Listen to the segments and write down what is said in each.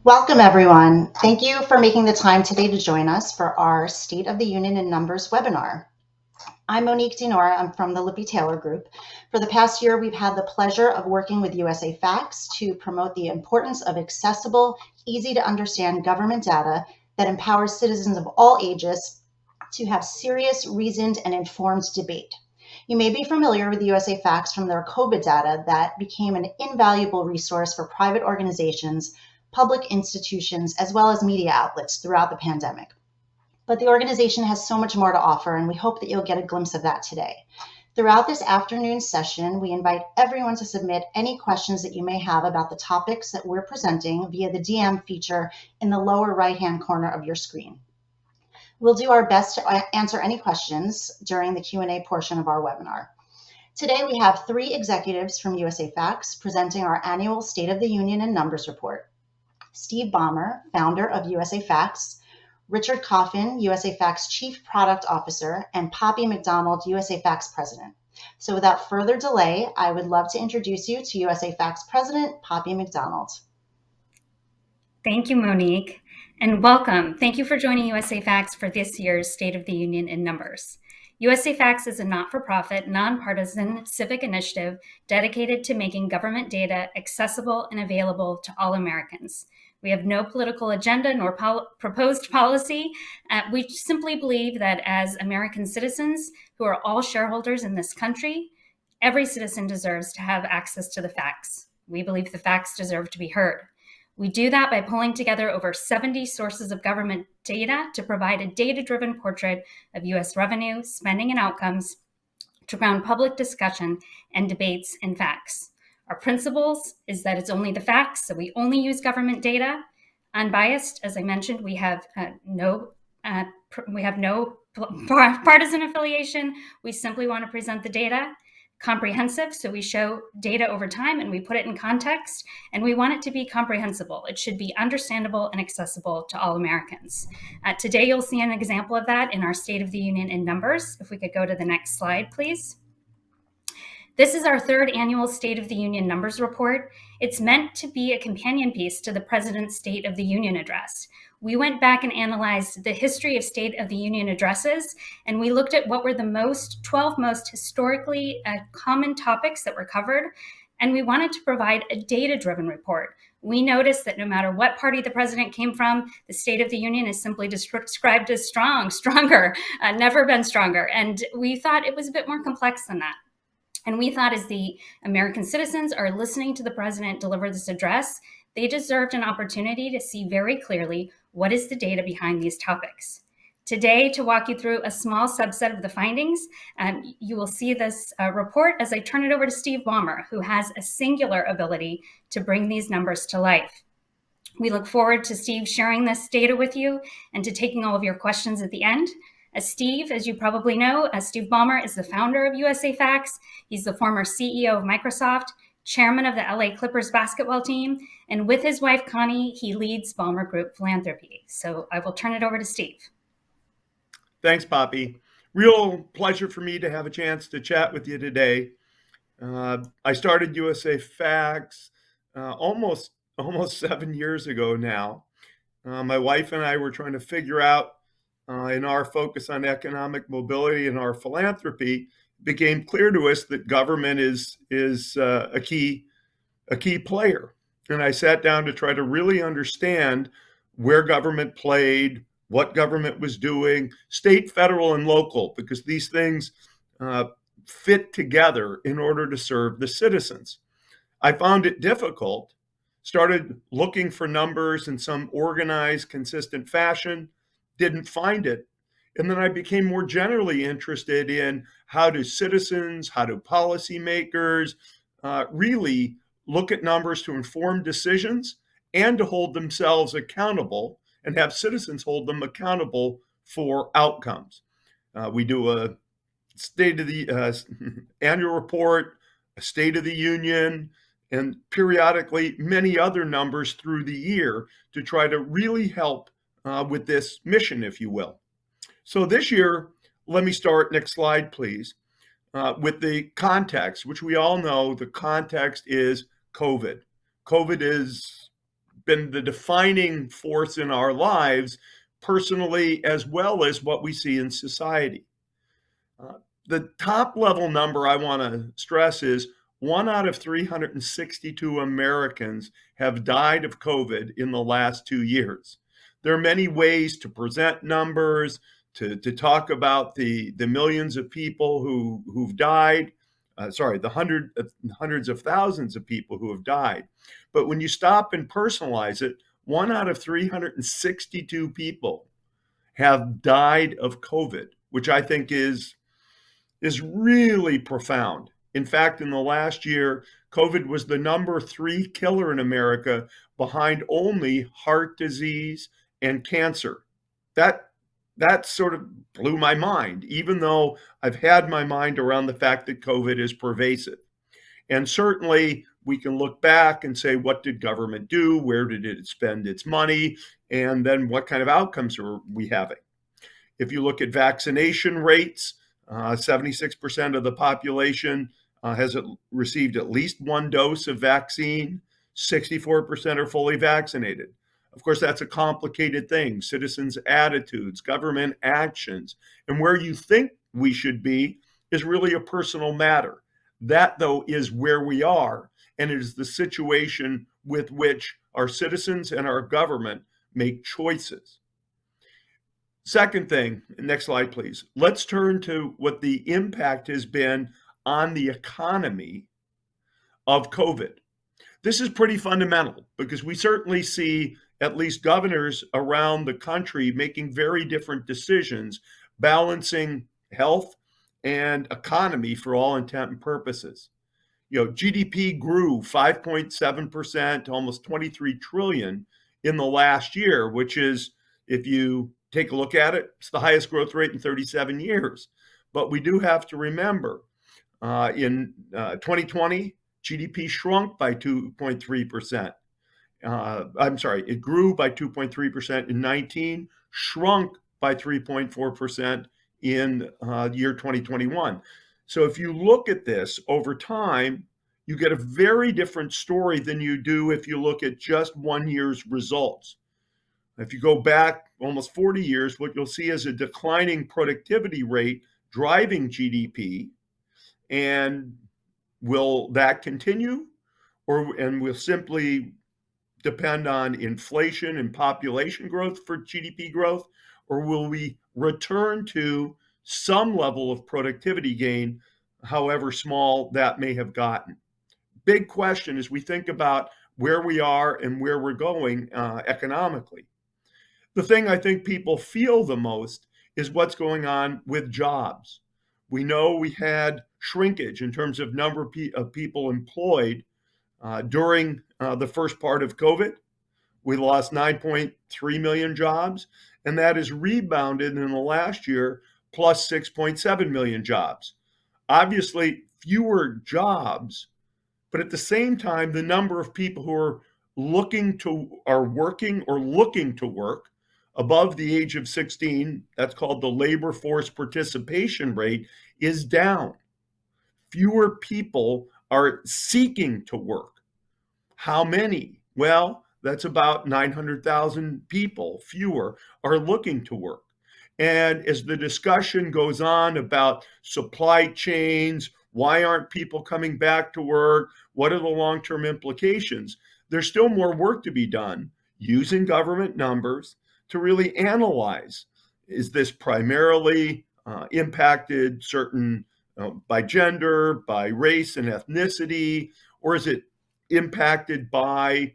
Welcome, everyone. Thank you for making the time today to join us for our State of the Union in Numbers webinar. I'm Monique Dinora. I'm from the Lippy Taylor Group. For the past year, we've had the pleasure of working with USAFacts to promote the importance of accessible, easy to understand government data that empowers citizens of all ages to have serious, reasoned, and informed debate. You may be familiar with USAFacts from their COVID data that became an invaluable resource for private organizations, public institutions, as well as media outlets throughout the pandemic. But the organization has so much more to offer, and we hope that you'll get a glimpse of that today. Throughout this afternoon session, we invite everyone to submit any questions that you may have about the topics that we're presenting via the DM feature in the lower right-hand corner of your screen. We'll do our best to answer any questions during the Q&A portion of our webinar. Today, we have three executives from USAFacts presenting our annual State of the Union and Numbers report. Steve Ballmer, founder of USAFacts, Richard Coffin, USAFacts Chief Product Officer, and Poppy McDonald, USAFacts President. So without further delay, I would love to introduce you to USAFacts President, Poppy McDonald. Thank you, Monique, and welcome. Thank you for joining USAFacts for this year's State of the Union in Numbers. USAFacts is a not-for-profit, nonpartisan civic initiative dedicated to making government data accessible and available to all Americans. We have no political agenda nor proposed policy. We simply believe that as American citizens who are all shareholders in this country, every citizen deserves to have access to the facts. We believe the facts deserve to be heard. We do that by pulling together over 70 sources of government data to provide a data-driven portrait of U.S. revenue, spending, and outcomes to ground public discussion and debates in facts. Our principles is that it's only the facts, so we only use government data. Unbiased, as I mentioned, we have no partisan affiliation. We simply want to present the data. Comprehensive, so we show data over time and we put it in context, and we want it to be comprehensible. It should be understandable and accessible to all Americans. Today, you'll see an example of that in our State of the Union in Numbers. If we could go to the next slide, please. This is our third annual State of the Union Numbers report. It's meant to be a companion piece to the President's State of the Union address. We went back and analyzed the history of State of the Union addresses, and we looked at what were the 12 most historically common topics that were covered, and we wanted to provide a data-driven report. We noticed that no matter what party the president came from, the State of the Union is simply described as stronger, never been stronger, and we thought it was a bit more complex than that. And we thought as the American citizens are listening to the president deliver this address, they deserved an opportunity to see very clearly what is the data behind these topics. Today, to walk you through a small subset of the findings, you will see this report as I turn it over to Steve Ballmer, who has a singular ability to bring these numbers to life. We look forward to Steve sharing this data with you and to taking all of your questions at the end. Steve, as you probably know, Steve Ballmer is the founder of USAFacts. He's the former CEO of Microsoft, chairman of the LA Clippers basketball team, and with his wife, Connie, he leads Ballmer Group Philanthropy. So I will turn it over to Steve. Thanks, Poppy. Real pleasure for me to have a chance to chat with you today. I started USAFacts almost 7 years ago now. My wife and I were trying to figure out in our focus on economic mobility and our philanthropy, it became clear to us that government is a key player. And I sat down to try to really understand where government played, what government was doing, state, federal, and local, because these things fit together in order to serve the citizens. I found it difficult, started looking for numbers in some organized, consistent fashion, didn't find it. And then I became more generally interested in how do citizens, how do policymakers really look at numbers to inform decisions and to hold themselves accountable and have citizens hold them accountable for outcomes. We do a State of the annual report, a State of the Union, and periodically many other numbers through the year to try to really help with this mission, if you will. So this year, let me start, next slide, please, with the context, which we all know the context is COVID. COVID is been the defining force in our lives, personally, as well as what we see in society. The top level number I want to stress is 1 out of 362 Americans have died of COVID in the last 2 years. There are many ways to present numbers, to talk about the millions of people who've died. The hundreds of thousands of people who have died. But when you stop and personalize it, 1 out of 362 people have died of COVID, which I think is really profound. In fact, in the last year, COVID was the number 3 killer in America, behind only heart disease and cancer. That sort of blew my mind, even though I've had my mind around the fact that COVID is pervasive. And certainly we can look back and say, what did government do? Where did it spend its money? And then what kind of outcomes are we having? If you look at vaccination rates, 76% of the population has received at least one dose of vaccine. 64% are fully vaccinated. Of course, that's a complicated thing. Citizens' attitudes, government actions, and where you think we should be is really a personal matter. That, though, is where we are, and it is the situation with which our citizens and our government make choices. Second thing, next slide, please. Let's turn to what the impact has been on the economy of COVID. This is pretty fundamental because we certainly see at least governors around the country making very different decisions, balancing health and economy for all intent and purposes. GDP grew 5.7% to almost 23 trillion in the last year, which is, if you take a look at it, it's the highest growth rate in 37 years. But we do have to remember, in 2020, GDP shrunk by 2.3%. It grew by 2.3% in 19, shrunk by 3.4% in year 2021. So if you look at this over time, you get a very different story than you do if you look at just 1 year's results. If you go back almost 40 years, what you'll see is a declining productivity rate driving GDP. And will that continue? And will simply depend on inflation and population growth for GDP growth? Or will we return to some level of productivity gain, however small that may have gotten? Big question as we think about where we are and where we're going economically. The thing I think people feel the most is what's going on with jobs. We know we had shrinkage in terms of number of people employed during the first part of COVID. We lost 9.3 million jobs, and that has rebounded in the last year, plus 6.7 million jobs. Obviously, fewer jobs, but at the same time, the number of people who are working or looking to work above the age of 16, that's called the labor force participation rate, is down. Fewer people are seeking to work. How many? Well, that's about 900,000 people fewer are looking to work. And as the discussion goes on about supply chains, why aren't people coming back to work? What are the long-term implications? There's still more work to be done using government numbers to really analyze. Is this primarily impacted certain by gender, by race and ethnicity, or is it impacted by,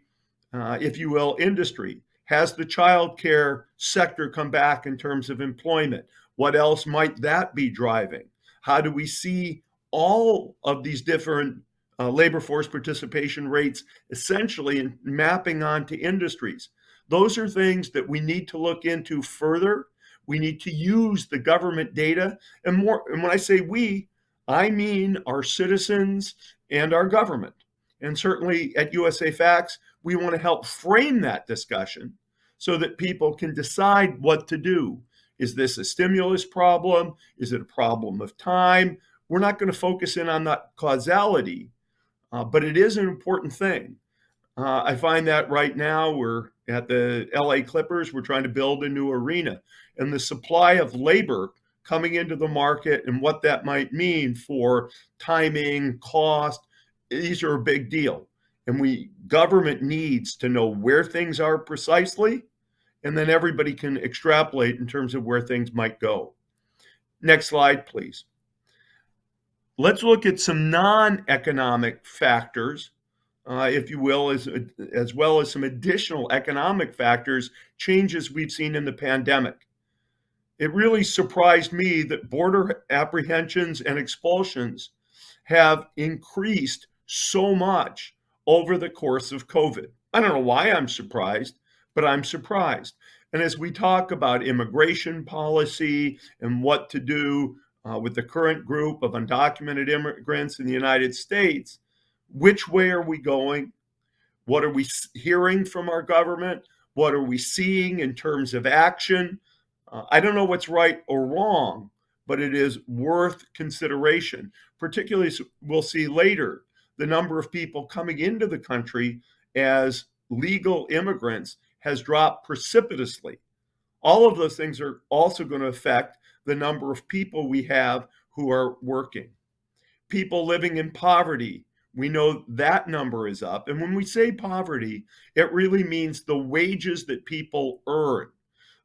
if you will, industry? Has the childcare sector come back in terms of employment? What else might that be driving? How do we see all of these different labor force participation rates essentially mapping onto industries? Those are things that we need to look into further. We need to use the government data. And when I say we, I mean our citizens and our government. And certainly at USAFacts, we want to help frame that discussion so that people can decide what to do. Is this a stimulus problem? Is it a problem of time? We're not going to focus in on that causality, but it is an important thing. I find that right now we're at the LA Clippers, we're trying to build a new arena, and the supply of labor coming into the market and what that might mean for timing, cost, these are a big deal. And government needs to know where things are precisely, and then everybody can extrapolate in terms of where things might go. Next slide, please. Let's look at some non-economic factors, if you will, as well as some additional economic factors, changes we've seen in the pandemic. It really surprised me that border apprehensions and expulsions have increased so much over the course of COVID. I don't know why I'm surprised, but I'm surprised. And as we talk about immigration policy and what to do with the current group of undocumented immigrants in the United States, which way are we going? What are we hearing from our government? What are we seeing in terms of action? I don't know what's right or wrong, but it is worth consideration, particularly as we'll see later, the number of people coming into the country as legal immigrants has dropped precipitously. All of those things are also going to affect the number of people we have who are working. People living in poverty, we know that number is up. And when we say poverty, it really means the wages that people earn.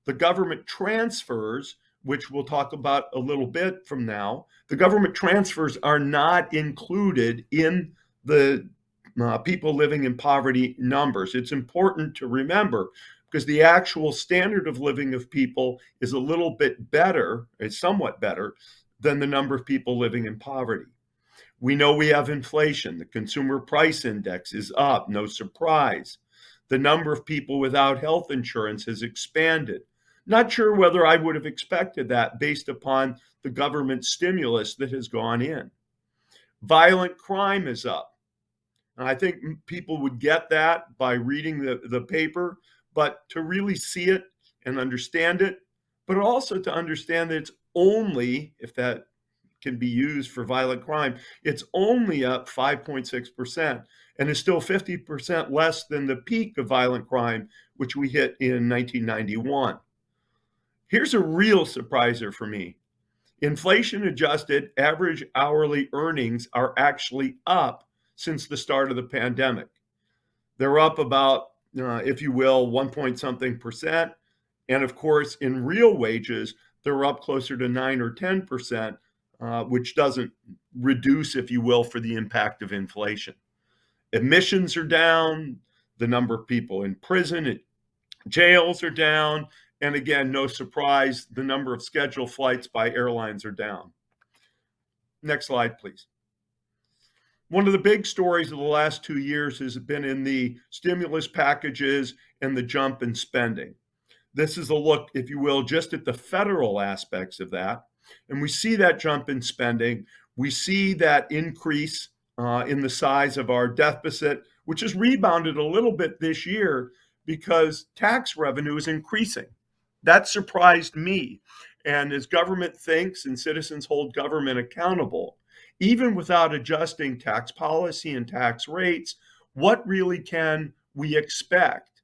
The government transfers, which we'll talk about a little bit from now, the government transfers are not included in the people living in poverty numbers. It's important to remember because the actual standard of living of people is a little bit better, it's somewhat better than the number of people living in poverty. We know we have inflation. The consumer price index is up, no surprise. The number of people without health insurance has expanded. Not sure whether I would have expected that based upon the government stimulus that has gone in. Violent crime is up. And I think people would get that by reading the paper, but to really see it and understand it, but also to understand that it's only, if that can be used for violent crime, it's only up 5.6% and is still 50% less than the peak of violent crime, which we hit in 1991. Here's a real surpriser for me. Inflation adjusted average hourly earnings are actually up since the start of the pandemic. They're up about, if you will, 1 point something percent. And of course, in real wages, they're up closer to 9 or 10%, which doesn't reduce, if you will, for the impact of inflation. Admissions are down. The number of people in prison, jails are down. And again, no surprise, the number of scheduled flights by airlines are down. Next slide, please. One of the big stories of the last 2 years has been in the stimulus packages and the jump in spending. This is a look, if you will, just at the federal aspects of that. And we see that jump in spending. We see that increase in the size of our deficit, which has rebounded a little bit this year because tax revenue is increasing. That surprised me. And as government thinks and citizens hold government accountable, even without adjusting tax policy and tax rates, what really can we expect?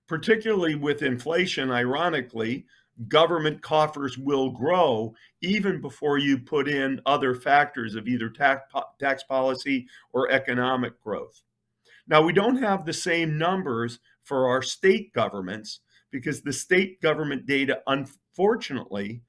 Particularly with inflation, ironically, government coffers will grow even before you put in other factors of either tax policy or economic growth. Now, we don't have the same numbers for our state governments because the state government data, unfortunately,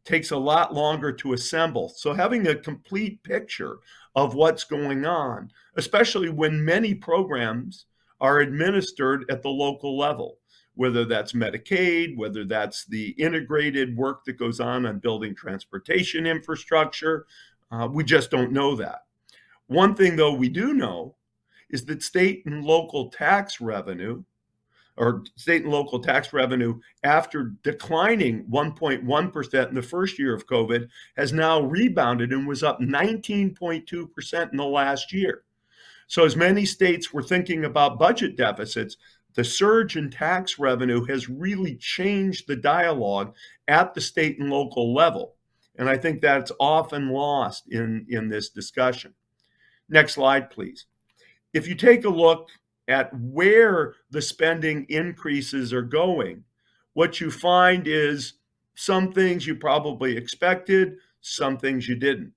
takes a lot longer to assemble. So having a complete picture of what's going on, especially when many programs are administered at the local level, whether that's Medicaid, whether that's the integrated work that goes on building transportation infrastructure, we just don't know that. One thing, though, we do know is that state and local tax revenue after declining 1.1% in the first year of COVID has now rebounded and was up 19.2% in the last year. So as many states were thinking about budget deficits, the surge in tax revenue has really changed the dialogue at the state and local level. And I think that's often lost in this discussion. Next slide, please. If you take a look at where the spending increases are going, what you find is some things you probably expected, some things you didn't.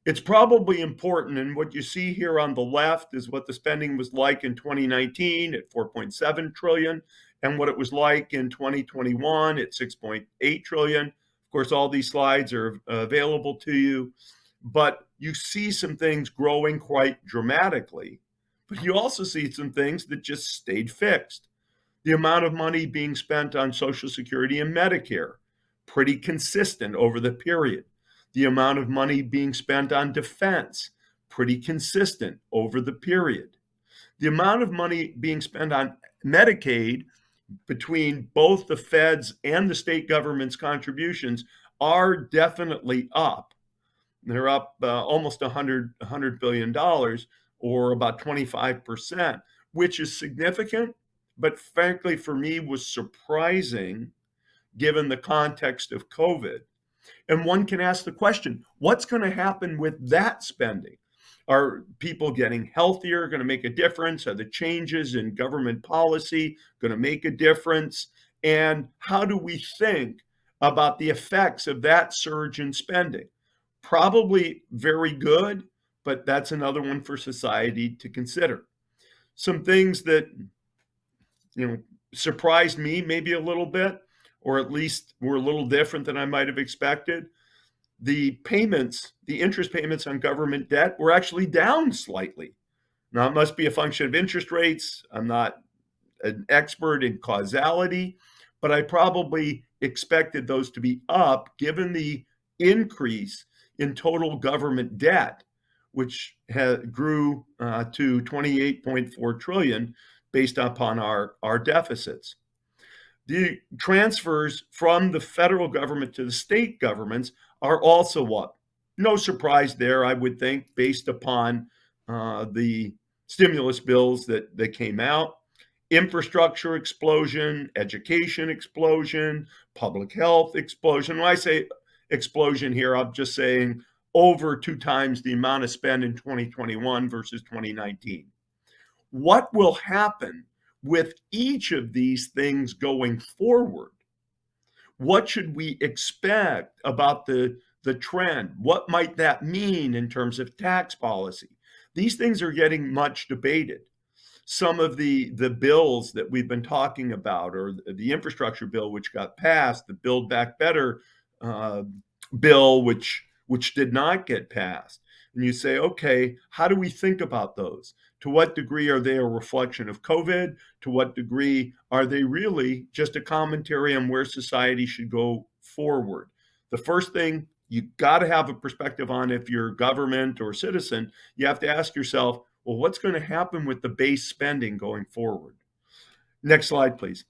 It's probably important, and what you see here on the left is what the spending was like in 2019 at 4.7 trillion and what it was like in 2021 at 6.8 trillion. Of course, all these slides are available to you, but you see some things growing quite dramatically, but you also see some things that just stayed fixed. The amount of money being spent on Social Security and Medicare, pretty consistent over the period. The amount of money being spent on defense, pretty consistent over the period. The amount of money being spent on Medicaid between both the feds and the state government's contributions are definitely up. They're up almost $100 billion, or about 25%, which is significant, but frankly, for me, was surprising given the context of COVID. And one can ask the question, what's going to happen with that spending? Are people getting healthier going to make a difference? Are the changes in government policy going to make a difference? And how do we think about the effects of that surge in spending? Probably very good, but that's another one for society to consider. Some things that surprised me maybe a little bit, or at least were a little different than I might have expected. The interest payments on government debt were actually down slightly. Now, it must be a function of interest rates. I'm not an expert in causality, but I probably expected those to be up given the increase in total government debt, which grew to 28.4 trillion based upon our deficits. The transfers from the federal government to the state governments are also up. No surprise there, I would think, based upon the stimulus bills that came out. Infrastructure explosion, education explosion, public health explosion. When I say explosion here, I'm just saying over 2 times the amount of spend in 2021 versus 2019. What will happen with each of these things going forward? What should we expect about the trend? What might that mean in terms of tax policy? These things are getting much debated. Some of the bills that we've been talking about, or the infrastructure bill which got passed, the Build Back Better bill which did not get passed. And you say, okay, how do we think about those? To what degree are they a reflection of COVID? To what degree are they really just a commentary on where society should go forward? The first thing you got to have a perspective on, if you're government or citizen, you have to ask yourself, well, what's going to happen with the base spending going forward? Next slide, please.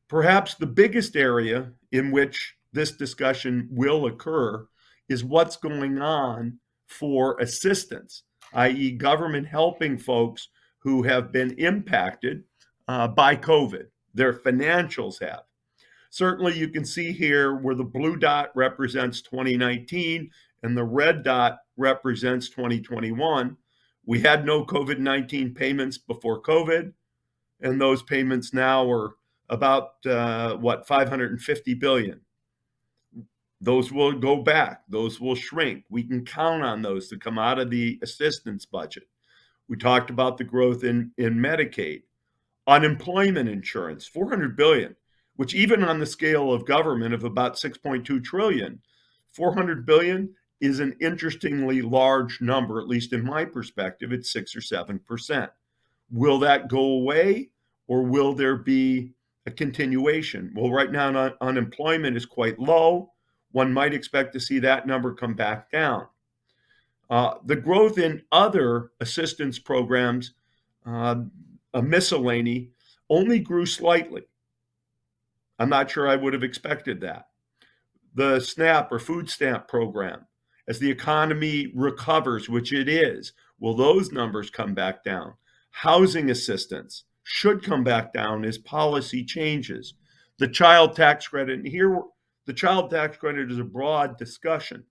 Perhaps the biggest area in which this discussion will occur is what's going on for assistance, i.e. government helping folks who have been impacted by COVID. Their financials have. Certainly you can see here where the blue dot represents 2019 and the red dot represents 2021. We had no COVID-19 payments before COVID, and those payments now are about 550 billion. Those will go back. Those will shrink. We can count on those to come out of the assistance budget. We talked about the growth in Medicaid. Unemployment insurance, 400 billion, which even on the scale of government of about 6.2 trillion, 400 billion is an interestingly large number, at least in my perspective. It's 6 or 7%. Will that go away, or will there be a continuation? Well, right now unemployment is quite low. One might expect to see that number come back down. The growth in other assistance programs, a miscellany, only grew slightly. I'm not sure I would have expected that. The SNAP or food stamp program, as the economy recovers, which it is, will those numbers come back down? Housing assistance should come back down as policy changes. The child tax credit, and here the child tax credit is a broad discussion.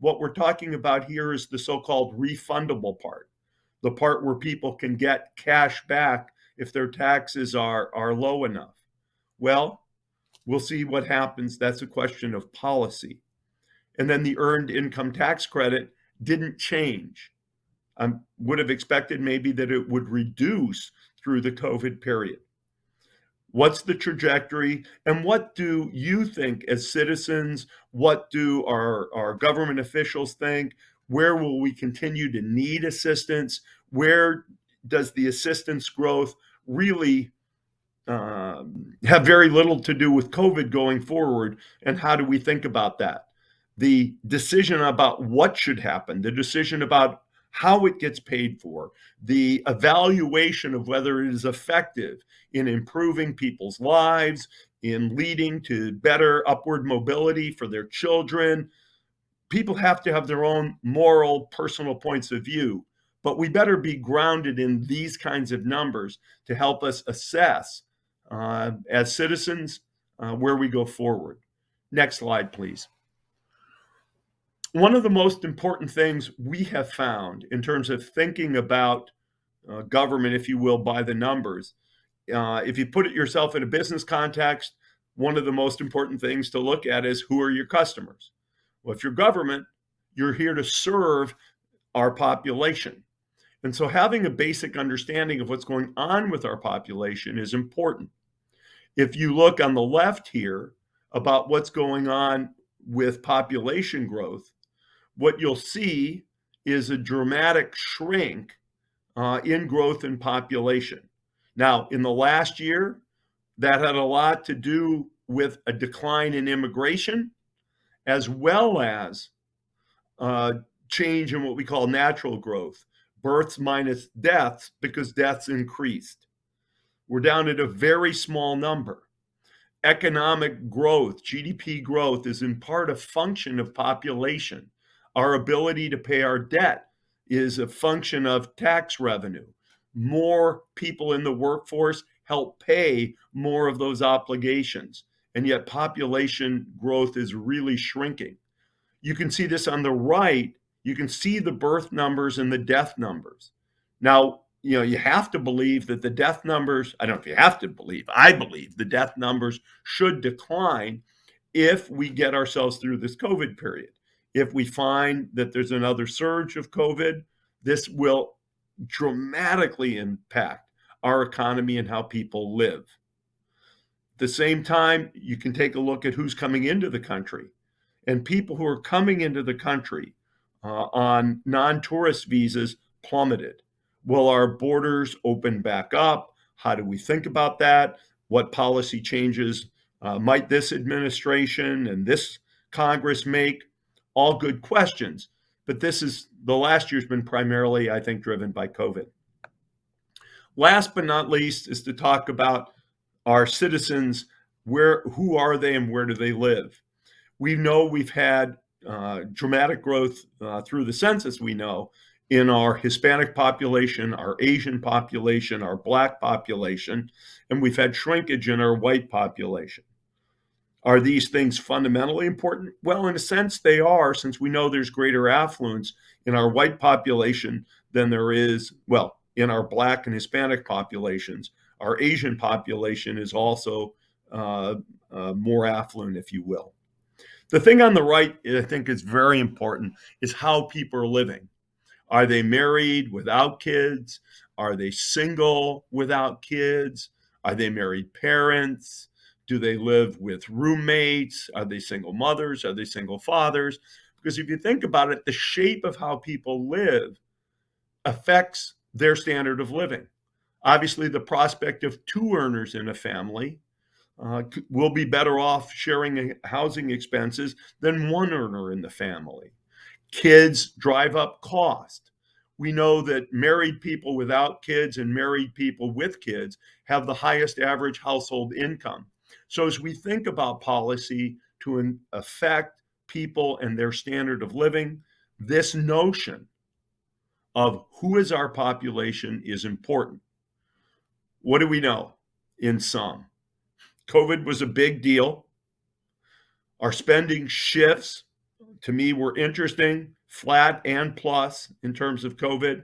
What we're talking about here is the so-called refundable part, the part where people can get cash back if their taxes are low enough? Well, we'll see what happens. That's a question of policy. And then the earned income tax credit didn't change. I would have expected maybe that it would reduce through the COVID period. What's the trajectory? And what do you think as citizens? What do our government officials think? Where will we continue to need assistance? Where does the assistance growth really have very little to do with COVID going forward? And how do we think about that? The decision about what should happen, the decision about how it gets paid for, the evaluation of whether it is effective in improving people's lives, in leading to better upward mobility for their children. People have to have their own moral, personal points of view, but we better be grounded in these kinds of numbers to help us assess as citizens where we go forward. Next slide, please. One of the most important things we have found in terms of thinking about government, if you will, by the numbers, if you put it yourself in a business context, one of the most important things to look at is who are your customers? Well, if you're government, you're here to serve our population. And so having a basic understanding of what's going on with our population is important. If you look on the left here about what's going on with population growth, what you'll see is a dramatic shrink in growth in population. Now, in the last year, that had a lot to do with a decline in immigration, as well as change in what we call natural growth, births minus deaths, because deaths increased. We're down at a very small number. Economic growth, GDP growth, is in part a function of population. Our ability to pay our debt is a function of tax revenue. More people in the workforce help pay more of those obligations, and yet population growth is really shrinking. You can see this on the right. You can see the birth numbers and the death numbers. Now, you have to believe that the death numbers, I don't know if you have to believe, I believe the death numbers should decline if we get ourselves through this COVID period. If we find that there's another surge of COVID, this will dramatically impact our economy and how people live. At the same time, you can take a look at who's coming into the country. And people who are coming into the country on non-tourist visas plummeted. Will our borders open back up? How do we think about that? What policy changes might this administration and this Congress make? All good questions, but the last year's been primarily, I think, driven by COVID. Last but not least is to talk about our citizens. Who are they and where do they live? We know we've had dramatic growth through the census, we know, in our Hispanic population, our Asian population, our Black population, and we've had shrinkage in our white population. Are these things fundamentally important? Well, in a sense, they are, since we know there's greater affluence in our white population than there is, well, in our Black and Hispanic populations. Our Asian population is also more affluent, if you will. The thing on the right, I think, is very important, is how people are living. Are they married without kids? Are they single without kids? Are they married parents? Do they live with roommates? Are they single mothers? Are they single fathers? Because if you think about it, the shape of how people live affects their standard of living. Obviously, the prospect of two earners in a family will be better off sharing housing expenses than one earner in the family. Kids drive up cost. We know that married people without kids and married people with kids have the highest average household income. So as we think about policy to affect people and their standard of living, this notion of who is our population is important. What do we know in sum? COVID was a big deal. Our spending shifts, to me, were interesting, flat and plus in terms of COVID.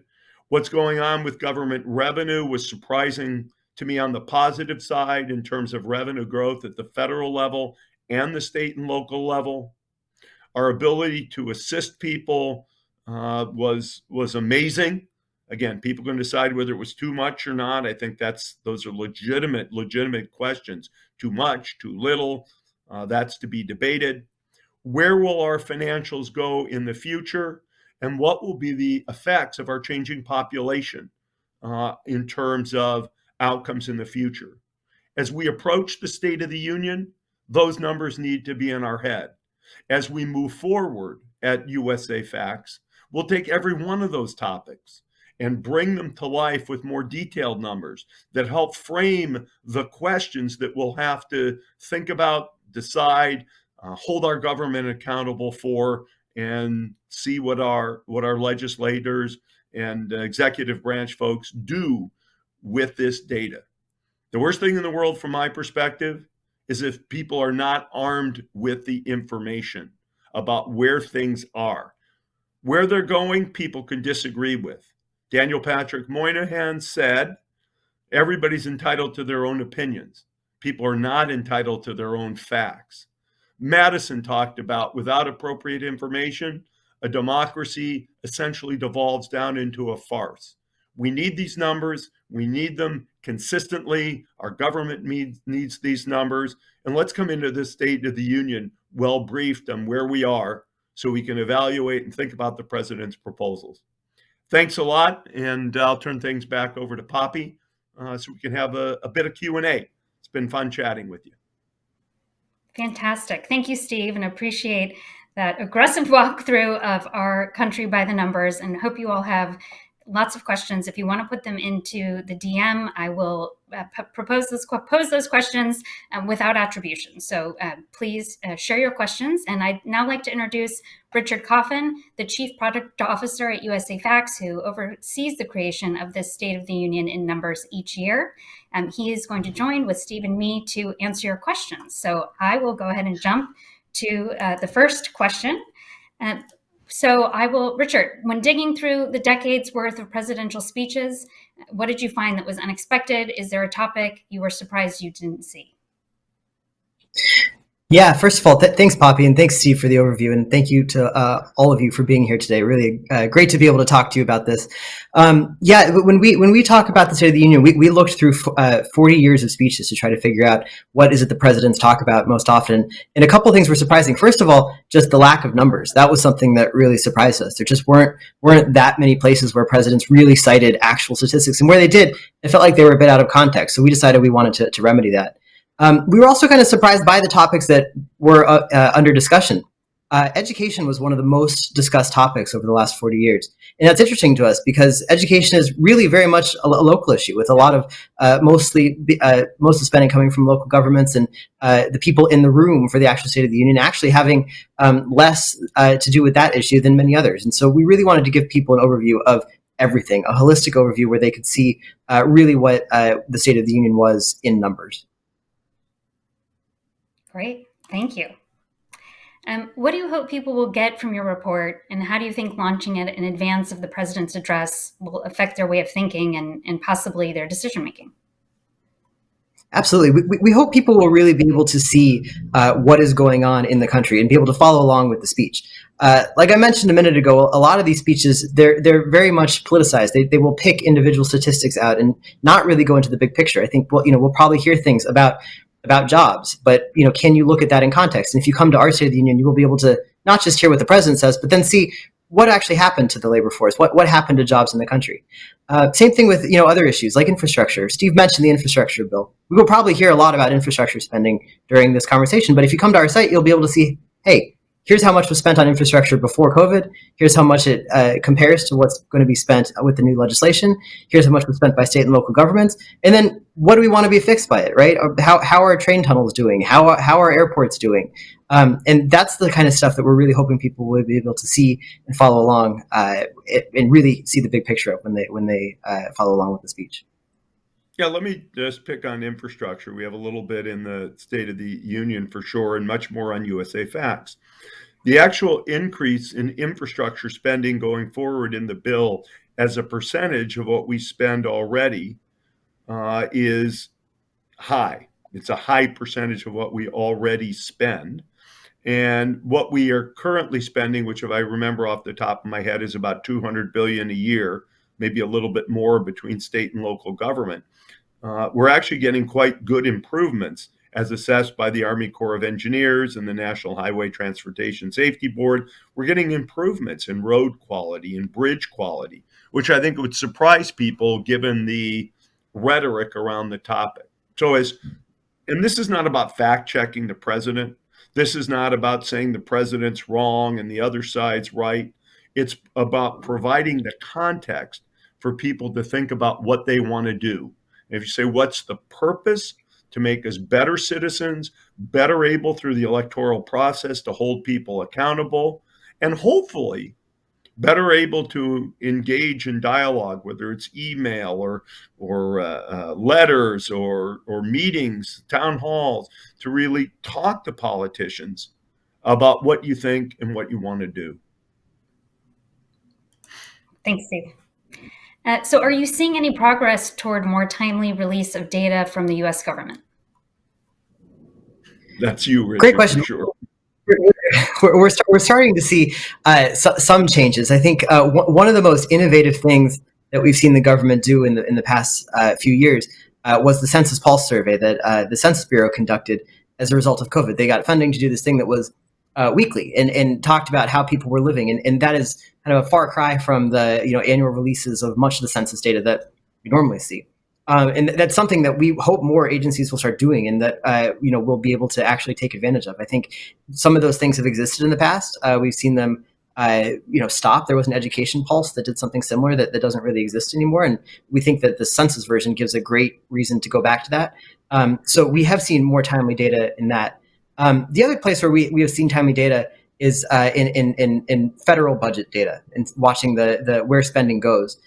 What's going on with government revenue was surprising to me on the positive side in terms of revenue growth at the federal level and the state and local level. Our ability to assist people was amazing. Again, people can decide whether it was too much or not. I think those are legitimate questions. Too much, too little, that's to be debated. Where will our financials go in the future? And what will be the effects of our changing population in terms of outcomes in the future? As we approach the State of the Union, those numbers need to be in our head. As we move forward at USAFacts, we'll take every one of those topics and bring them to life with more detailed numbers that help frame the questions that we'll have to think about, decide, hold our government accountable for, and see what our legislators and executive branch folks do with this data. The worst thing in the world from my perspective is if people are not armed with the information about where things are. Where they're going, people can disagree with. Daniel Patrick Moynihan said, everybody's entitled to their own opinions. People are not entitled to their own facts. Madison talked about, without appropriate information, a democracy essentially devolves down into a farce. We need these numbers. We need them consistently. Our government needs these numbers. And let's come into this State of the Union well briefed on where we are so we can evaluate and think about the president's proposals. Thanks a lot, and I'll turn things back over to Poppy so we can have a bit of Q&A. It's been fun chatting with you. Fantastic. Thank you, Steve, and appreciate that aggressive walkthrough of our country by the numbers, and hope you all have lots of questions. If you want to put them into the DM, I will pose those questions without attribution. So please share your questions. And I'd now like to introduce Richard Coffin, the Chief Product Officer at USAFacts, who oversees the creation of this State of the Union in numbers each year. He is going to join with Steve and me to answer your questions. So I will go ahead and jump to the first question. Richard, when digging through the decades worth of presidential speeches, what did you find that was unexpected? Is there a topic you were surprised you didn't see? Yeah, first of all, thanks, Poppy, and thanks, Steve, for the overview. And thank you to all of you for being here today. Really great to be able to talk to you about this. When we talk about the State of the Union, we looked through 40 years of speeches to try to figure out what is it the presidents talk about most often. And a couple of things were surprising. First of all, just the lack of numbers. That was something that really surprised us. There just weren't that many places where presidents really cited actual statistics. And where they did, it felt like they were a bit out of context. So we decided we wanted to remedy that. We were also kind of surprised by the topics that were under discussion. Education was one of the most discussed topics over the last 40 years. And that's interesting to us because education is really very much a local issue, with a lot of most of spending coming from local governments, and the people in the room for the actual State of the Union actually having less to do with that issue than many others. And so we really wanted to give people an overview of everything, a holistic overview where they could see really what the State of the Union was in numbers. Great, thank you. What do you hope people will get from your report, and how do you think launching it in advance of the president's address will affect their way of thinking and possibly their decision making? Absolutely. We hope people will really be able to see what is going on in the country and be able to follow along with the speech. Like I mentioned a minute ago, a lot of these speeches, they're very much politicized. They will pick individual statistics out and not really go into the big picture. I think we'll probably hear things about jobs, but can you look at that in context? And if you come to our State of the Union, you will be able to not just hear what the president says, but then see what actually happened to the labor force, what happened to jobs in the country. Same thing with other issues like infrastructure. Steve mentioned the infrastructure bill. We will probably hear a lot about infrastructure spending during this conversation, but if you come to our site, you'll be able to see, hey, here's how much was spent on infrastructure before COVID. Here's how much it compares to what's going to be spent with the new legislation. Here's how much was spent by state and local governments. And then what do we want to be fixed by it, right? How are train tunnels doing? How are airports doing? And that's the kind of stuff that we're really hoping people will be able to see and follow along and really see the big picture of when they follow along with the speech. Yeah, let me just pick on infrastructure. We have a little bit in the State of the Union for sure, and much more on USAFacts. The actual increase in infrastructure spending going forward in the bill as a percentage of what we spend already is high. It's a high percentage of what we already spend. And what we are currently spending, which if I remember off the top of my head, is about $200 billion a year, maybe a little bit more between state and local government. We're actually getting quite good improvements as assessed by the Army Corps of Engineers and the National Highway Transportation Safety Board. We're getting improvements in road quality and bridge quality, which I think would surprise people given the rhetoric around the topic. And this is not about fact checking the president. This is not about saying the president's wrong and the other side's right. It's about providing the context for people to think about what they want to do. If you say, what's the purpose? To make us better citizens, better able through the electoral process to hold people accountable, and hopefully better able to engage in dialogue, whether it's email or letters or meetings, town halls, to really talk to politicians about what you think and what you want to do. Thanks, Steve. So are you seeing any progress toward more timely release of data from the U.S. government? That's you, Richard. Great question. For sure. We're starting to see some changes. I think one of the most innovative things that we've seen the government do in the past few years was the Census Pulse survey that the Census Bureau conducted as a result of COVID. They got funding to do this thing that was weekly and talked about how people were living, and that is kind of a far cry from the annual releases of much of the census data that we normally see. And that's something that we hope more agencies will start doing, and that we'll be able to actually take advantage of. I think some of those things have existed in the past. We've seen them, stop. There was an education pulse that did something similar that doesn't really exist anymore, and we think that the census version gives a great reason to go back to that. So we have seen more timely data in that. The other place where we have seen timely data is in federal budget data and watching the where spending goes.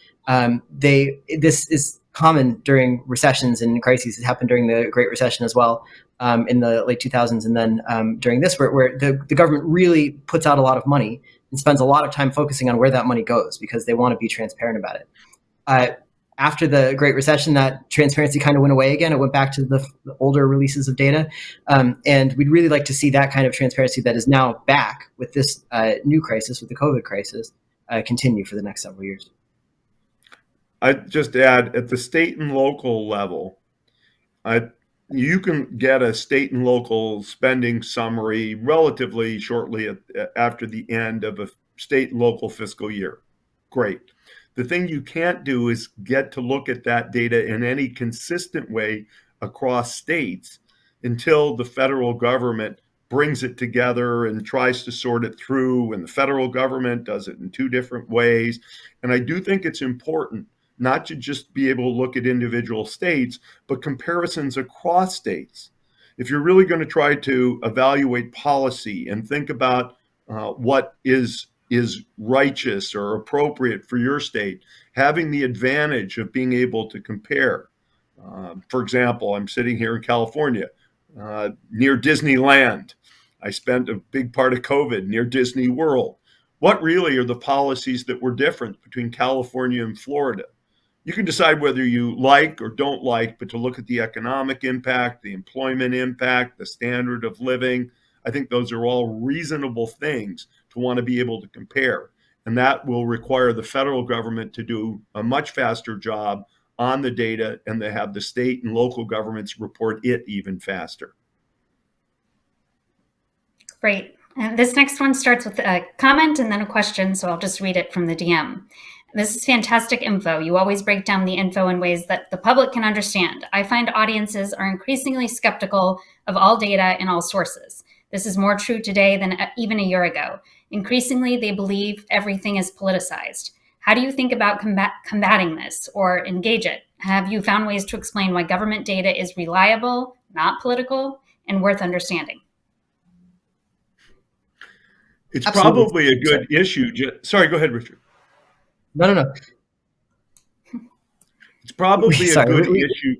This is common during recessions and crises. It happened during the Great Recession as well, in the late 2000s, and then during this, where the government really puts out a lot of money and spends a lot of time focusing on where that money goes because they want to be transparent about it. After the Great Recession, that transparency kind of went away again. It went back to the older releases of data, and we'd really like to see that kind of transparency that is now back with this new crisis, with the COVID crisis, continue for the next several years. I'd just add, at the state and local level, you can get a state and local spending summary relatively shortly after the end of a state and local fiscal year. Great. The thing you can't do is get to look at that data in any consistent way across states until the federal government brings it together and tries to sort it through, and the federal government does it in two different ways. And I do think it's important not to just be able to look at individual states, but comparisons across states. If you're really going to try to evaluate policy and think about what is righteous or appropriate for your state, having the advantage of being able to compare. For example, I'm sitting here in California, near Disneyland. I spent a big part of COVID near Disney World. What really are the policies that were different between California and Florida? You can decide whether you like or don't like, but to look at the economic impact, the employment impact, the standard of living, I think those are all reasonable things to want to be able to compare. And that will require the federal government to do a much faster job on the data, and they have the state and local governments report it even faster. Great. And this next one starts with a comment and then a question, so I'll just read it from the DM. This is fantastic info. You always break down the info in ways that the public can understand. I find audiences are increasingly skeptical of all data and all sources. This is more true today than even a year ago. Increasingly, they believe everything is politicized. How do you think about combating this or engage it? Have you found ways to explain why government data is reliable, not political, and worth understanding? It's Absolutely. probably a good issue. Sorry, go ahead, Richard. No. It's probably a good issue.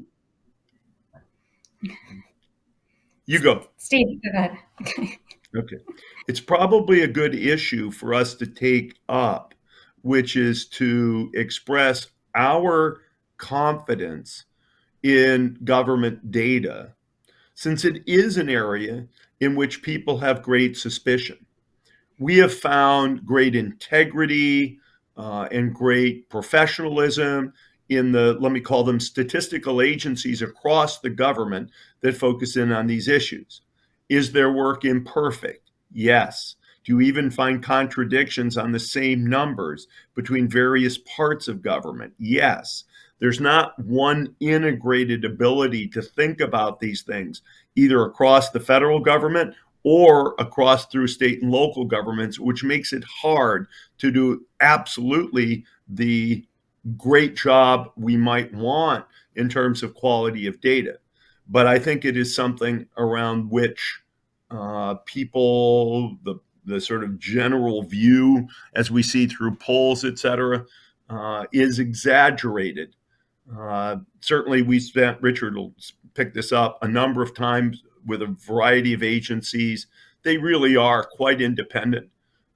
You go. Steve, go ahead. Okay. It's probably a good issue for us to take up, which is to express our confidence in government data, since it is an area in which people have great suspicion. We have found great integrity and great professionalism in the, let me call them, statistical agencies across the government that focus in on these issues. Is their work imperfect? Yes. Do you even find contradictions on the same numbers between various parts of government? Yes. There's not one integrated ability to think about these things, either across the federal government or across through state and local governments, which makes it hard to do absolutely the great job we might want in terms of quality of data. But I think it is something around which people, the sort of general view as we see through polls, et cetera, is exaggerated. Certainly we spent, Richard will pick this up, a number of times with a variety of agencies. They really are quite independent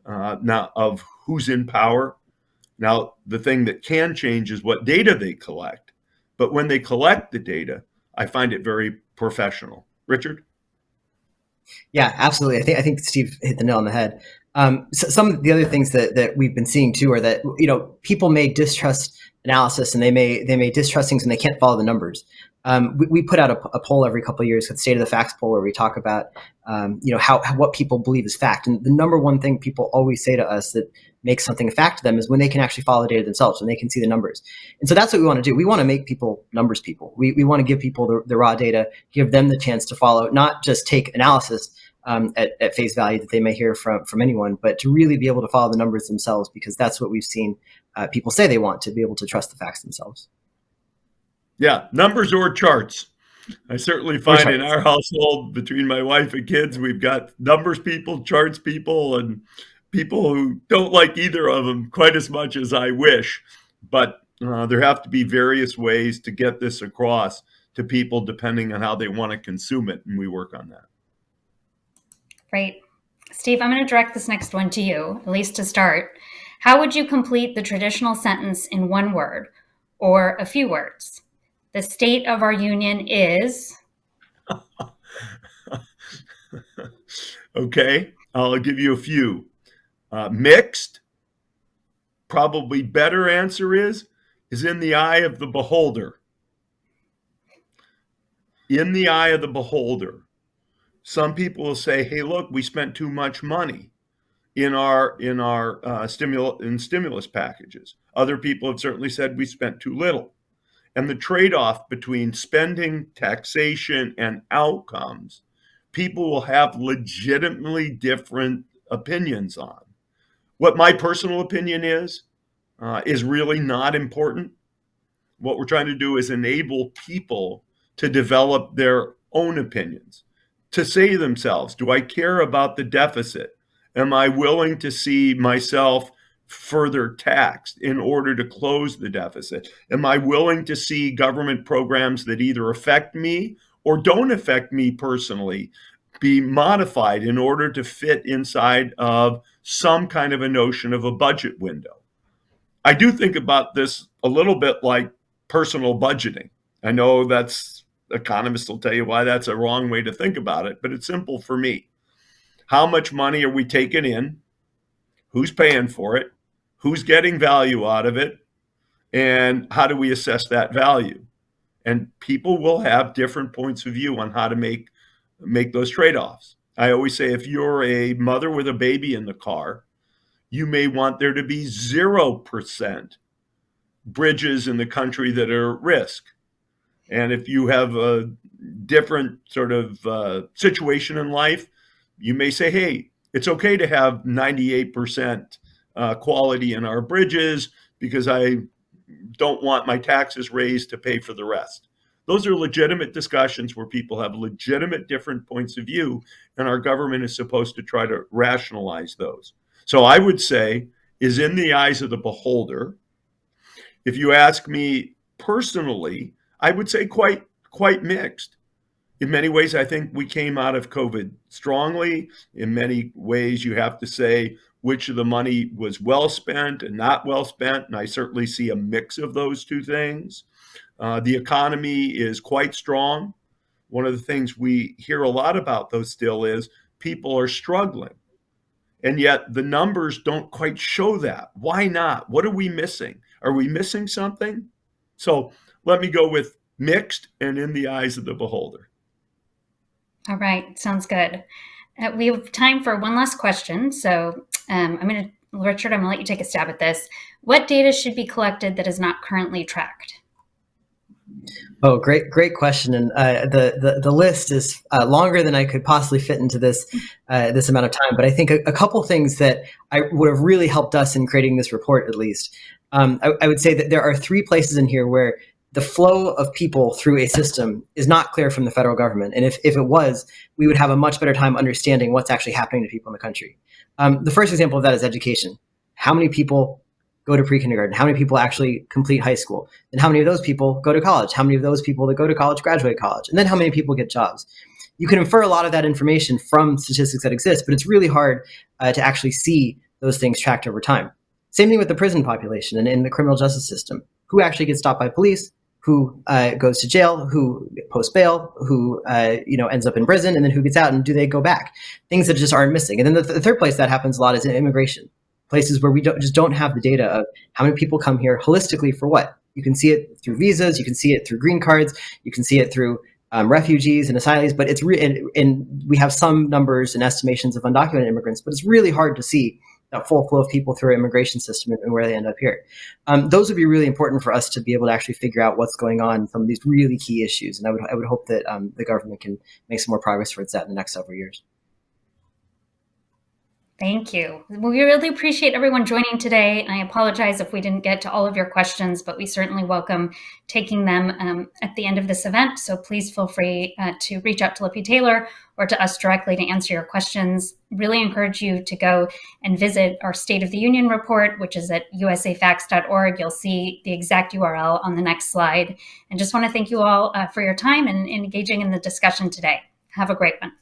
now of who's in power. Now, the thing that can change is what data they collect. But when they collect the data, I find it very professional. Richard? Yeah, absolutely. I think Steve hit the nail on the head. So some of the other things that we've been seeing too are that people may distrust analysis, and they may distrust things, and they can't follow the numbers. We put out a poll every couple of years, the State of the Facts poll, where we talk about how what people believe is fact. And the number one thing people always say to us that makes something a fact to them is when they can actually follow the data themselves, when they can see the numbers. And so that's what we want to do. We want to make people numbers people. We want to give people the raw data, give them the chance to follow, not just take analysis at face value that they may hear from anyone, but to really be able to follow the numbers themselves, because that's what we've seen people say they want, to be able to trust the facts themselves. Yeah, numbers or charts. I certainly find in our household, between my wife and kids, we've got numbers people, charts people, and people who don't like either of them quite as much as I wish. But there have to be various ways to get this across to people depending on how they want to consume it, and we work on that. Great. Steve, I'm going to direct this next one to you, at least to start. How would you complete the traditional sentence in one word or a few words? The state of our union is... Okay, I'll give you a few. Mixed. Probably better answer is in the eye of the beholder. In the eye of the beholder. Some people will say, "Hey, look, we spent too much money in our stimulus packages." Other people have certainly said we spent too little. And the trade-off between spending, taxation, and outcomes, people will have legitimately different opinions on. What my personal opinion is really not important. What we're trying to do is enable people to develop their own opinions, to say to themselves, do I care about the deficit? Am I willing to see myself further taxed in order to close the deficit? Am I willing to see government programs that either affect me or don't affect me personally be modified in order to fit inside of some kind of a notion of a budget window? I do think about this a little bit like personal budgeting. I know that's economists will tell you why that's a wrong way to think about it, but it's simple for me. How much money are we taking in? Who's paying for it? Who's getting value out of it? And how do we assess that value? And people will have different points of view on how to make those trade-offs. I always say, if you're a mother with a baby in the car, you may want there to be 0% bridges in the country that are at risk. And if you have a different sort of situation in life, you may say, hey, it's okay to have 98% quality in our bridges because I don't want my taxes raised to pay for the rest. Those are legitimate discussions where people have legitimate different points of view, and our government is supposed to try to rationalize those. So I would say is in the eyes of the beholder. If you ask me personally, I would say quite mixed. In many ways, I think we came out of COVID strongly. In many ways, you have to say which of the money was well spent and not well spent, and I certainly see a mix of those two things. The economy is quite strong. One of the things we hear a lot about, though, still is people are struggling. And yet the numbers don't quite show that. Why not? What are we missing? Are we missing something? So let me go with mixed and in the eyes of the beholder. All right, sounds good. We have time for one last question. So Richard, I'm gonna let you take a stab at this. What data should be collected that is not currently tracked? Oh, great question. And the list is longer than I could possibly fit into this amount of time. But I think a couple things that I would have really helped us in creating this report, at least. I would say that there are 3 places in here where the flow of people through a system is not clear from the federal government. And if it was, we would have a much better time understanding what's actually happening to people in the country. The first example of that is education. How many people go to pre-kindergarten? How many people actually complete high school? And how many of those people go to college? How many of those people that go to college graduate college? And then how many people get jobs? You can infer a lot of that information from statistics that exist, but it's really hard to actually see those things tracked over time. Same thing with the prison population and in the criminal justice system. Who actually gets stopped by police? Who goes to jail? Who posts bail? Who ends up in prison? And then who gets out? And do they go back? Things that just aren't missing. And then the third place that happens a lot is in immigration. Places where we don't have the data of how many people come here holistically for what. You can see it through visas, you can see it through green cards, you can see it through refugees and asylees, but it's and we have some numbers and estimations of undocumented immigrants, but it's really hard to see that full flow of people through our immigration system and where they end up here. Those would be really important for us to be able to actually figure out what's going on in some of these really key issues, and I would hope that the government can make some more progress towards that in the next several years. Thank you. We really appreciate everyone joining today. I apologize if we didn't get to all of your questions, but we certainly welcome taking them at the end of this event. So please feel free to reach out to Lippy Taylor or to us directly to answer your questions. Really encourage you to go and visit our State of the Union report, which is at USAFacts.org. You'll see the exact URL on the next slide. And just want to thank you all for your time and engaging in the discussion today. Have a great one.